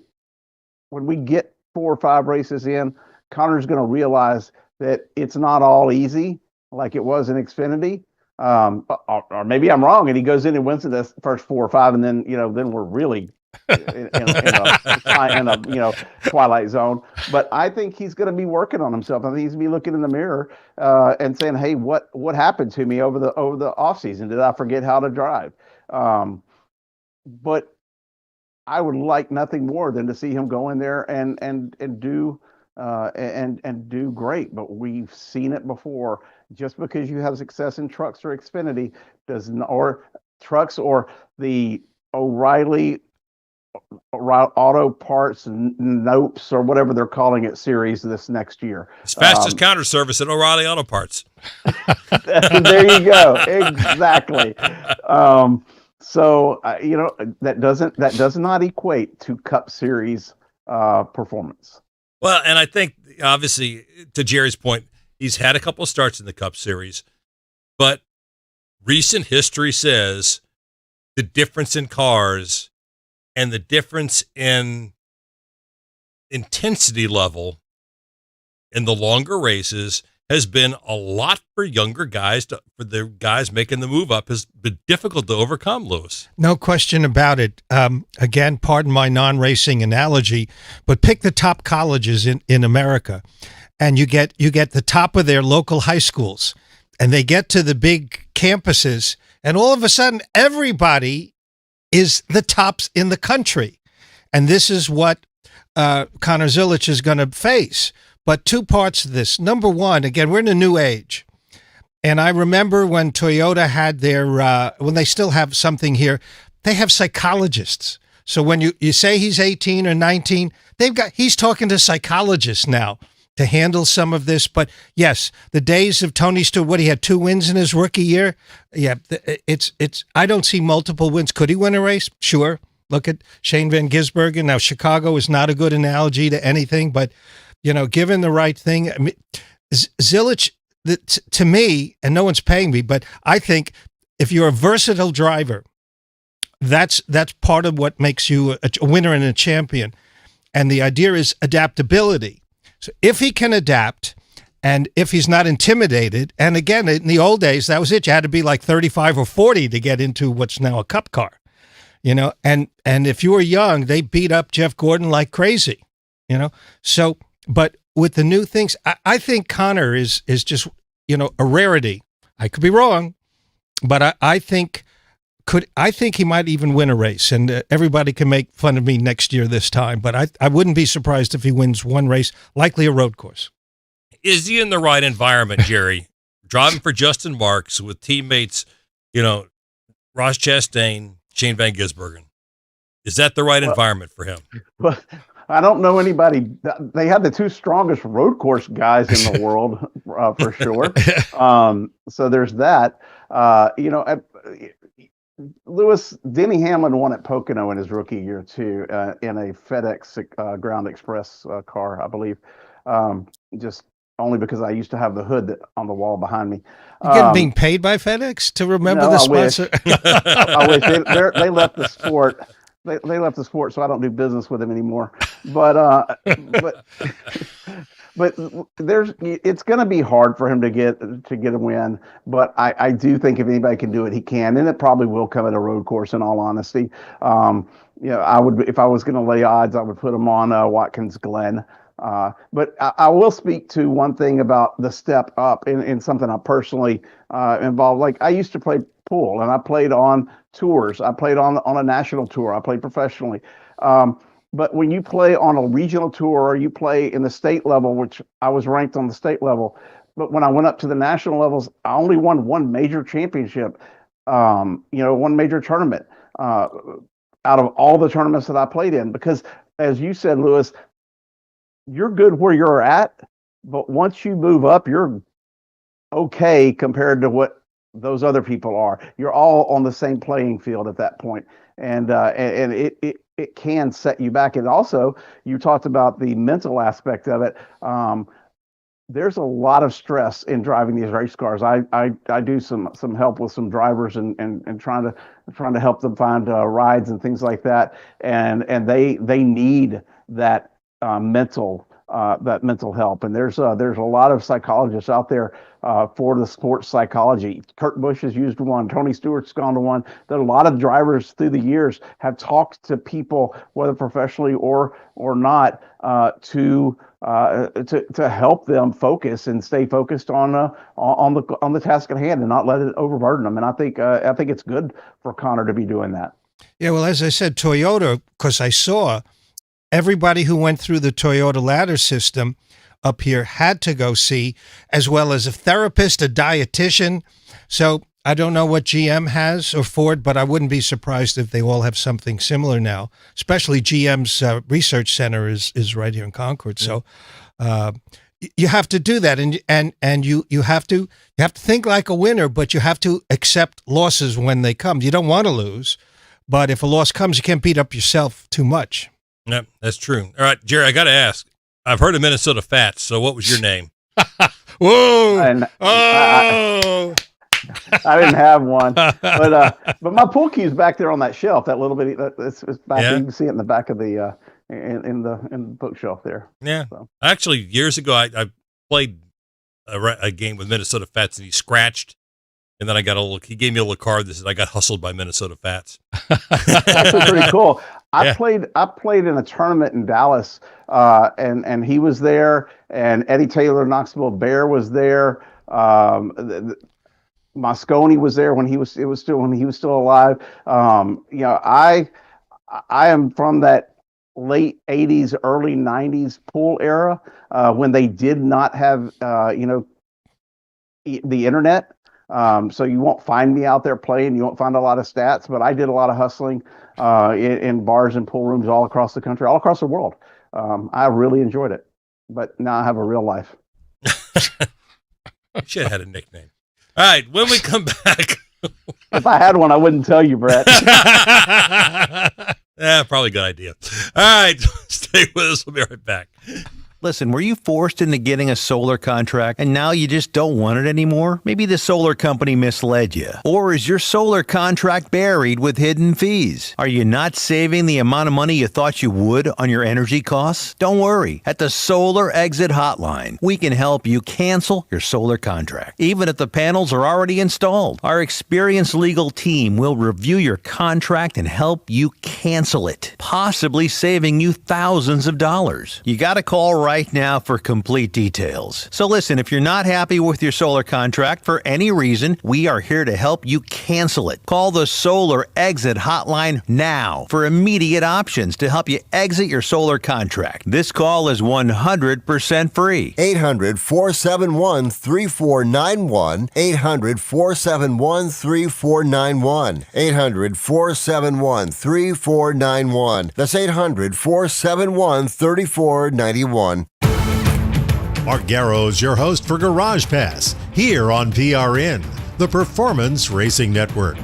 when we get 4 or 5 races in, Connor's going to realize that it's not all easy like it was in Xfinity. Or maybe I'm wrong and he goes in and wins the first 4 or 5 and then, then we're really in a twilight zone. But I think he's going to be working on himself. I think he's going to be looking in the mirror and saying, hey, what happened to me over the off season? Did I forget how to drive? But I would like nothing more than to see him go in there and do and do great. But we've seen it before. Just because you have success in trucks or Xfinity does not, or trucks or the O'Reilly Auto Parts Nopes or whatever they're calling it series this next year. It's fastest counter service at O'Reilly Auto Parts. There you go. Exactly. So that does not equate to Cup Series performance. Well, and I think obviously to Jerry's point, he's had a couple of starts in the Cup Series, but recent history says the difference in cars and the difference in intensity level in the longer races has been a lot for younger guys. For the guys making the move up has been difficult to overcome, Lewis. No question about it. Again, pardon my non-racing analogy, but pick the top colleges in America, and you get the top of their local high schools, and they get to the big campuses, and all of a sudden everybody is the tops in the country. And this is what Connor Zilisch is going to face. But two parts of this. Number one, again, we're in a new age. And I remember when Toyota had their, when they still have something here, they have psychologists. So when you say he's 18 or 19, he's talking to psychologists now to handle some of this. But yes, the days of Tony Stewart, he had 2 wins in his rookie year. Yeah, I don't see multiple wins. Could he win a race? Sure. Look at Shane Van Gisbergen. Now, Chicago is not a good analogy to anything, but given the right thing, I mean, Zilisch, to me, and no one's paying me, but I think if you're a versatile driver, that's part of what makes you a winner and a champion. And the idea is adaptability. So if he can adapt, and if he's not intimidated, and again, in the old days, that was it. You had to be like 35 or 40 to get into what's now a Cup car, and if you were young, they beat up Jeff Gordon like crazy, So, but with the new things, I think Connor is just, a rarity. I could be wrong, but I think he might even win a race, and everybody can make fun of me next year this time, but I wouldn't be surprised if he wins one race, likely a road course. Is he in the right environment, Jerry? Driving for Justin Marks with teammates, Ross Chastain, Shane Van Gisbergen. Is that the right environment for him? Well, I don't know anybody. They had the 2 strongest road course guys in the world, for sure. So there's that. Lewis, Denny Hamlin won at Pocono in his rookie year too, in a FedEx Ground Express car, I believe. Just only because I used to have the hood on the wall behind me. You being paid by FedEx to remember the sponsor? I wish they left the sport. They left the sport, so I don't do business with them anymore. But it's going to be hard for him to get a win. But I do think if anybody can do it, he can, and it probably will come at a road course. In all honesty, I would, if I was going to lay odds, I would put him on Watkins Glen. But I will speak to one thing about the step up in something I'm personally involved. Like, I used to play pool, and I played on tours. I played on a national tour. I played professionally. But when you play on a regional tour, or you play in the state level, which I was ranked on the state level, but when I went up to the national levels, I only won one major championship, one major tournament out of all the tournaments that I played in. Because, as you said, Lewis, you're good where you're at, but once you move up, you're okay compared to what those other people are. You're all on the same playing field at that point, and it can set you back. And also, you talked about the mental aspect of it. There's a lot of stress in driving these race cars. I do some help with some drivers and trying to help them find rides and things like that, and they need that mental help. And there's a lot of psychologists out there for the sports psychology. Kurt Busch has used one. Tony Stewart's gone to one. That a lot of drivers through the years have talked to people, whether professionally or not, to help them focus and stay focused on the task at hand and not let it overburden them. And I think it's good for Connor to be doing that. Yeah, well, as I said, Toyota, because I saw everybody who went through the Toyota ladder system up here had to go see, as well as a therapist, a dietitian. So I don't know what GM has or Ford, but I wouldn't be surprised if they all have something similar now, especially GM's research center is right here in Concord. So you have to do that, and you have to think like a winner, but you have to accept losses when they come. You don't want to lose, but if a loss comes, you can't beat up yourself too much. Yep, that's true. All right, Jerry, I got to ask. I've heard of Minnesota Fats, so what was your name? Whoa! I didn't have one, but my pool cue's back there on that shelf. That little bitty, it's back. Yeah. You can see it in the back of the in the bookshelf there. Yeah. So. Actually, years ago, I played a game with Minnesota Fats, and he scratched, and then I got he gave me a little card that said I got hustled by Minnesota Fats. That's actually pretty cool. I played in a tournament in Dallas, and he was there, and Eddie Taylor, Knoxville Bear was there. Moscone was there when he was still alive. I am from that late 80s, early 90s pool era when they did not have the internet. So you won't find me out there playing. You won't find a lot of stats, but I did a lot of hustling in bars and pool rooms all across the country, all across the world. I really enjoyed it, but now I have a real life. You should have had a nickname. All right, when we come back. If I had one, I wouldn't tell you, Brett. Yeah, probably a good idea. All right, stay with us. We'll be right back. Listen, were you forced into getting a solar contract and now you just don't want it anymore? Maybe the solar company misled you. Or is your solar contract buried with hidden fees? Are you not saving the amount of money you thought you would on your energy costs? Don't worry. At the Solar Exit Hotline, we can help you cancel your solar contract, even if the panels are already installed. Our experienced legal team will review your contract and help you cancel it, possibly saving you thousands of dollars. You got to call right now for complete details. So listen, if you're not happy with your solar contract for any reason, we are here to help you cancel it. Call the Solar Exit Hotline now for immediate options to help you exit your solar contract. This call is 100% free. 800-471-3491. 800-471-3491. 800-471-3491. That's 800-471-3491. Mark Garrow's your host for Garage Pass, here on PRN, the Performance Racing Network.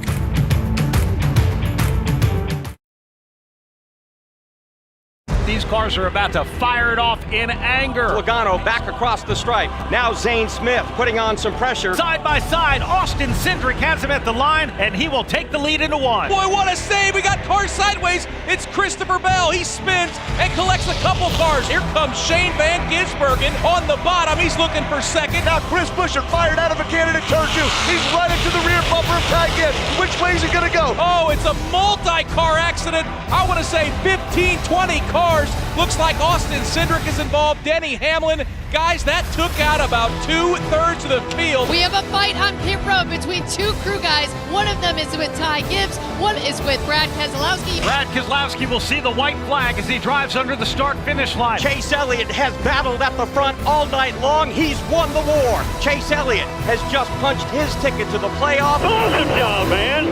These cars are about to fire it off in anger. Logano back across the stripe. Now Zane Smith putting on some pressure. Side by side, Austin Cindric has him at the line, and he will take the lead into one. Boy, what a save. We got cars sideways. It's Christopher Bell. He spins and collects a couple cars. Here comes Shane Van Gisbergen on the bottom. He's looking for second. Now Chris Buescher fired out of a cannon at turn 2. He's right into the rear bumper of Ty Gibbs. Which way is he going to go? Oh, it's a multi-car accident. I want to say 15, 20 cars. Looks like Austin Cindric is involved. Denny Hamlin. Guys, that took out about 2/3 of the field. We have a fight on pit road between two crew guys. One of them is with Ty Gibbs. One is with Brad Keselowski. Brad Keselowski will see the white flag as he drives under the start-finish line. Chase Elliott has battled at the front all night long. He's won the war. Chase Elliott has just punched his ticket to the playoff. Awesome job, man.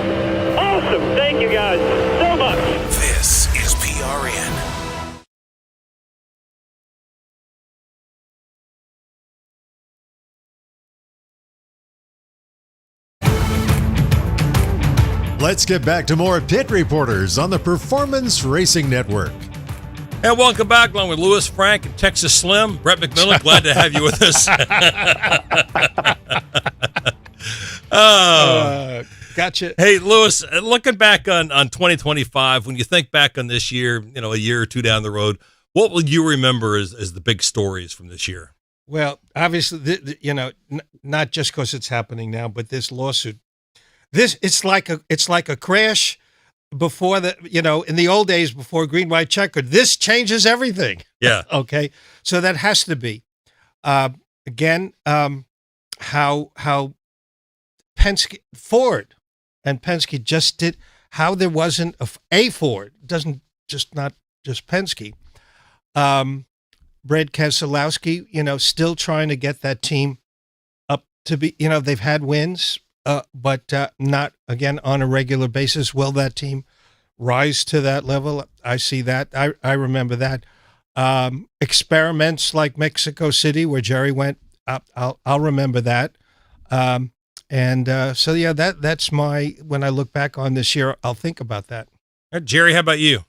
Awesome. Thank you guys so much. This is PRN. Let's get back to more Pit Reporters on the Performance Racing Network. And welcome back, along with Lewis Frank and Texas Slim. Brett McMillan, glad to have you with us. Gotcha. Hey, Lewis, looking back on 2025, when you think back on this year, a year or two down the road, what will you remember as the big stories from this year? Well, obviously, not just because it's happening now, but this lawsuit. It's like a crash before in the old days before green, white, checkered. This changes everything. Yeah. Okay. So that has to be, again, how Ford and Penske just did, how there wasn't a Ford, not just Penske, Brad Keselowski, still trying to get that team up to be, they've had wins, but not, again, on a regular basis. Will that team rise to that level? I see that. I remember that. Experiments like Mexico City, where Jerry went, I'll remember that. So, yeah, that's when I look back on this year, I'll think about that. Jerry, how about you?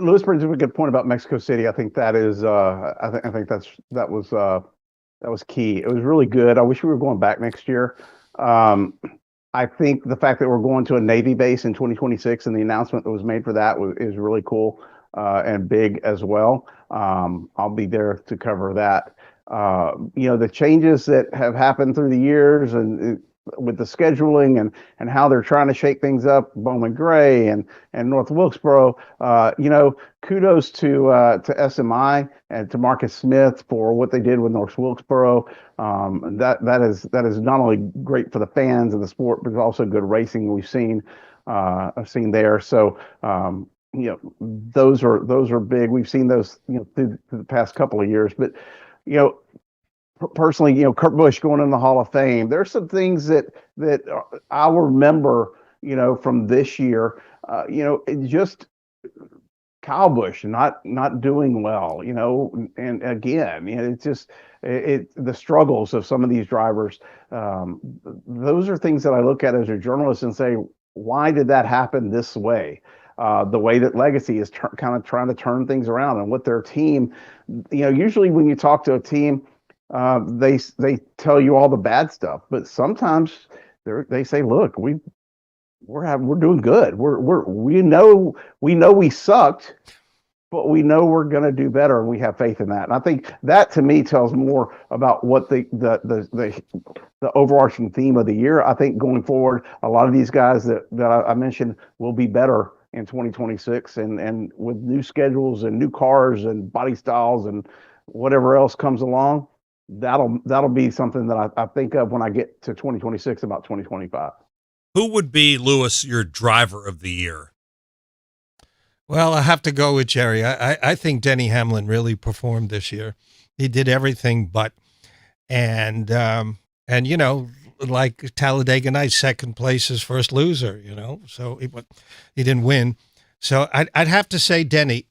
Lewis brings up a good point about Mexico City. I think that is, I think that was key. It was really good. I wish we were going back next year. I think the fact that we're going to a Navy base in 2026 and the announcement that was made for that is really cool and big as well. I'll be there to cover that. The changes that have happened through the years and with the scheduling and how they're trying to shake things up, Bowman Gray and North Wilkesboro, kudos to SMI and to Marcus Smith for what they did with North Wilkesboro. That is not only great for the fans of the sport, but also good racing we've seen there. So, those are big. We've seen those, through the past couple of years, but, personally, Kurt Busch going in the Hall of Fame. There's some things that I'll remember, from this year. Just Kyle Busch not doing well, and again, it's just the struggles of some of these drivers. Those are things that I look at as a journalist and say, why did that happen this way? The way that Legacy is kind of trying to turn things around, and what their team, usually when you talk to a team, they tell you all the bad stuff, but sometimes they say, look, we're doing good. We know we sucked, but we know we're going to do better, and we have faith in that. And I think that, to me, tells more about what the overarching theme of the year. I think going forward, a lot of these guys that I mentioned will be better in 2026, and with new schedules and new cars and body styles and whatever else comes along, that'll be something that I think of when I get to 2026 about 2025. Who would be, Lewis, your driver of the year? Well, I have to go with Jerry. I think Denny Hamlin really performed this year. He did everything but, and like Talladega Nights, second place is first loser, so he didn't win. So I'd have to say Denny,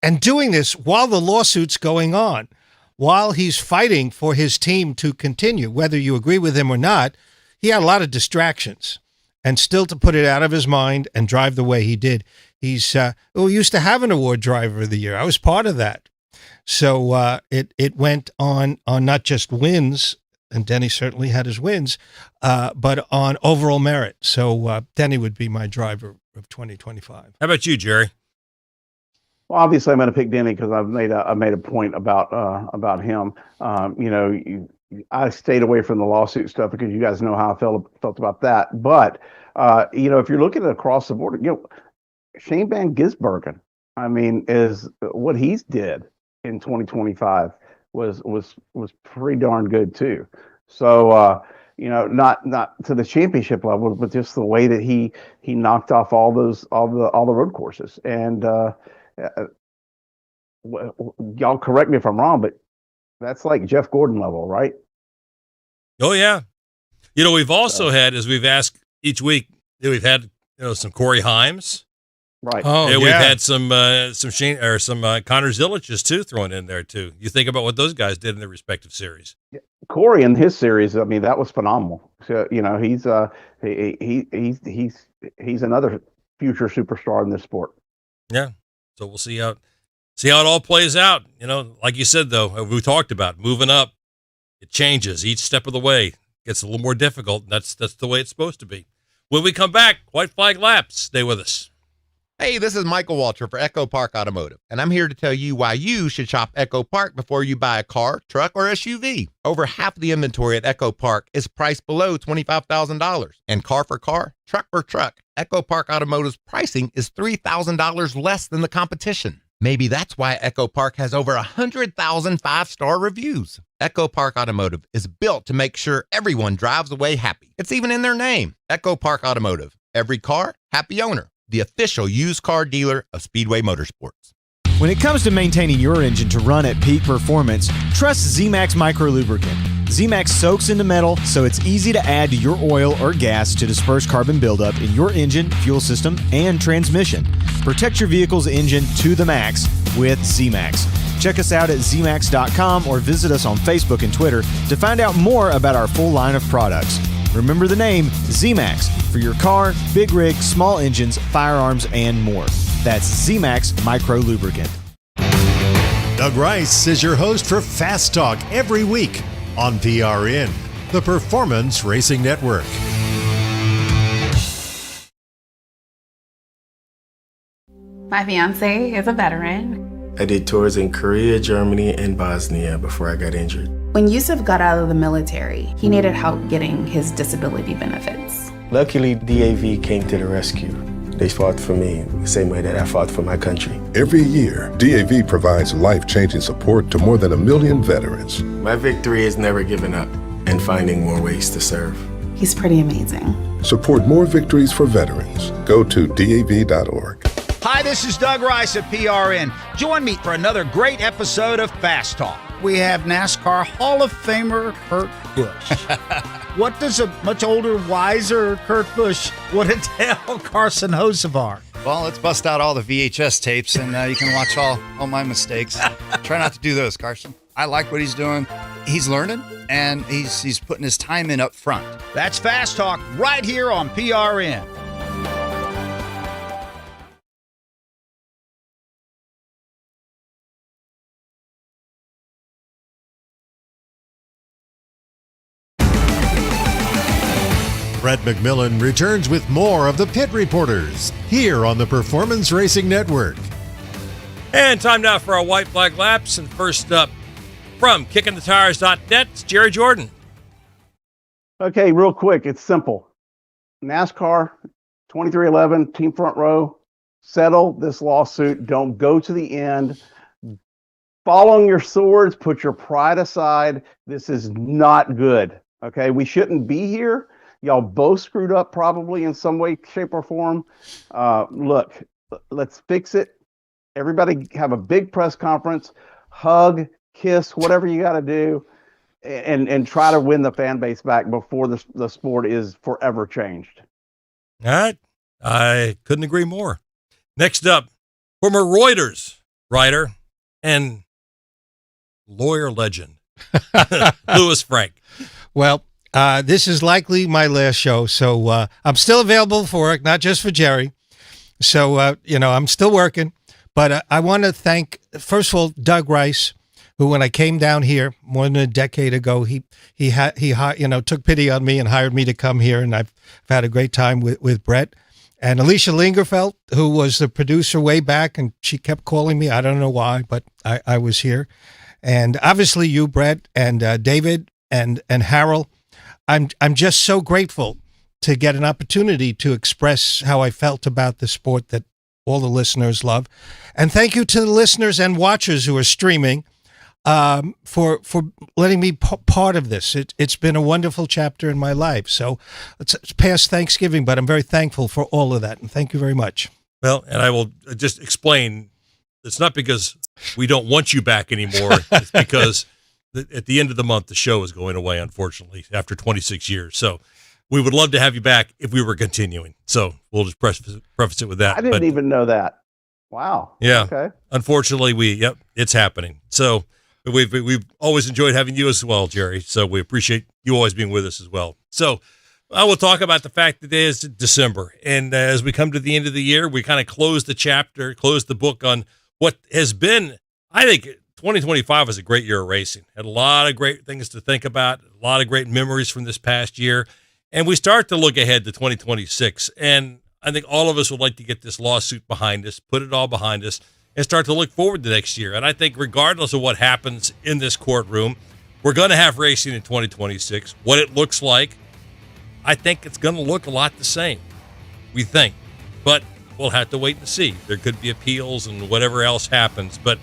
and doing this while the lawsuit's going on, while he's fighting for his team to continue, whether you agree with him or not. He had a lot of distractions, and still to put it out of his mind and drive the way he did. He's we used to have an award driver of the year. I was part of that. So it went on not just wins, and Denny certainly had his wins, but on overall merit. So Denny would be my driver of 2025. How about you, Jerry? Well, obviously, I'm going to pick Denny because I've made a point about him. I stayed away from the lawsuit stuff because you guys know how I felt about that. But if you're looking at across the board, Shane Van Gisbergen, is what he's did in 2025 was pretty darn good too. So not to the championship level, but just the way that he knocked off all the road courses. And y'all correct me if I'm wrong, but that's like Jeff Gordon level, right? Oh yeah. We've also had, as we've asked each week, we've had some Corey Himes. Right. Oh, yeah. We've had some Shane or some Connor Ziliches too thrown in there too. You think about what those guys did in their respective series. Yeah. Corey in his series, that was phenomenal. So he's another future superstar in this sport. Yeah. So we'll see how it all plays out. Like you said though, we talked about moving up. It changes each step of the way. Gets a little more difficult. That's the way it's supposed to be. When we come back, White Flag Laps. Stay with us. Hey, this is Michael Walter for Echo Park Automotive, and I'm here to tell you why you should shop Echo Park before you buy a car, truck, or SUV. Over half of the inventory at Echo Park is priced below $25,000. And car for car, truck for truck, Echo Park Automotive's pricing is $3,000 less than the competition. Maybe that's why Echo Park has over 100,000 five-star reviews. Echo Park Automotive is built to make sure everyone drives away happy. It's even in their name. Echo Park Automotive. Every car, happy owner. The official used car dealer of Speedway Motorsports. When it comes to maintaining your engine to run at peak performance, trust Z-Max Micro Lubricant. Z-Max soaks into metal, so it's easy to add to your oil or gas to disperse carbon buildup in your engine, fuel system, and transmission. Protect your vehicle's engine to the max with Z-Max. Check us out at zmax.com or visit us on Facebook and Twitter to find out more about our full line of products. Remember the name Z-Max for your car, big rig, small engines, firearms, and more. That's Z-Max Micro Lubricant. Doug Rice is your host for Fast Talk every week on PRN, the Performance Racing Network. My fiance is a veteran. I did tours in Korea, Germany, and Bosnia before I got injured. When Yusuf got out of the military, he needed help getting his disability benefits. Luckily, DAV came to the rescue. They fought for me the same way that I fought for my country. Every year, DAV provides life-changing support to more than 1 million veterans. My victory is never giving up and finding more ways to serve. He's pretty amazing. Support more victories for veterans. Go to DAV.org. Hi, this is Doug Rice at PRN. Join me for another great episode of Fast Talk. We have NASCAR Hall of Famer Kurt Busch. What does a much older, wiser Kurt Busch want to tell Carson Hocevar? Well, let's bust out all the VHS tapes and you can watch all my mistakes. Try not to do those, Carson. I like what he's doing. He's learning and he's putting his time in up front. That's Fast Talk right here on PRN. Brett McMillan returns with more of the Pit Reporters here on the Performance Racing Network. And time now for our white flag laps. And first up from kickingthetires.net, it's Jerry Jordan. Okay, real quick. It's simple. NASCAR 2311, team front row, settle this lawsuit. Don't go to the end. Following your swords, put your pride aside. This is not good. Okay, we shouldn't be here. Y'all both screwed up probably in some way, shape, or form. Look, let's fix it. Everybody have a big press conference, hug, kiss, whatever you got to do, and try to win the fan base back before the sport is forever changed. All right. I couldn't agree more. Next up, former Reuters writer and lawyer legend, Louis Frank. Well, this is likely my last show, so I'm still available for work, not just for Jerry. So, I'm still working. But I want to thank, first of all, Doug Rice, who, when I came down here more than a decade ago, he took pity on me and hired me to come here, and I've had a great time with Brett. And Alicia Lingerfeld, who was the producer way back, and she kept calling me. I don't know why, but I was here. And obviously you, Brett, and David, and Harold. I'm just so grateful to get an opportunity to express how I felt about the sport that all the listeners love. And thank you to the listeners and watchers who are streaming for letting me part of this. It's been a wonderful chapter in my life. So it's past Thanksgiving, but I'm very thankful for all of that. And thank you very much. Well, and I will just explain, it's not because we don't want you back anymore. It's because at the end of the month, the show is going away, unfortunately, after 26 years. So we would love to have you back if we were continuing. So we'll just preface it with that. I didn't even know that. Wow. Yeah. Okay. Unfortunately, it's happening. So we've always enjoyed having you as well, Jerry. So we appreciate you always being with us as well. So I will talk about the fact that it is December. And as we come to the end of the year, we kind of close the book on what has been, I think, 2025 was a great year of racing. Had a lot of great things to think about, a lot of great memories from this past year. And we start to look ahead to 2026. And I think all of us would like to get this lawsuit behind us, put it all behind us, and start to look forward to next year. And I think regardless of what happens in this courtroom, we're going to have racing in 2026. What it looks like, I think it's going to look a lot the same, we think. But we'll have to wait and see. There could be appeals and whatever else happens. But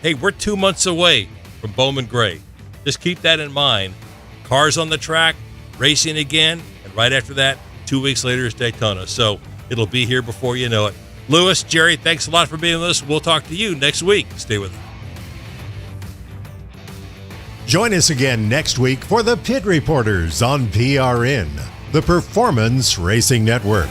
hey, we're 2 months away from Bowman Gray. Just keep that in mind. Cars on the track, racing again, and right after that, 2 weeks later is Daytona. So it'll be here before you know it. Lewis, Jerry, thanks a lot for being with us. We'll talk to you next week. Stay with us. Join us again next week for the Pit Reporters on PRN, the Performance Racing Network.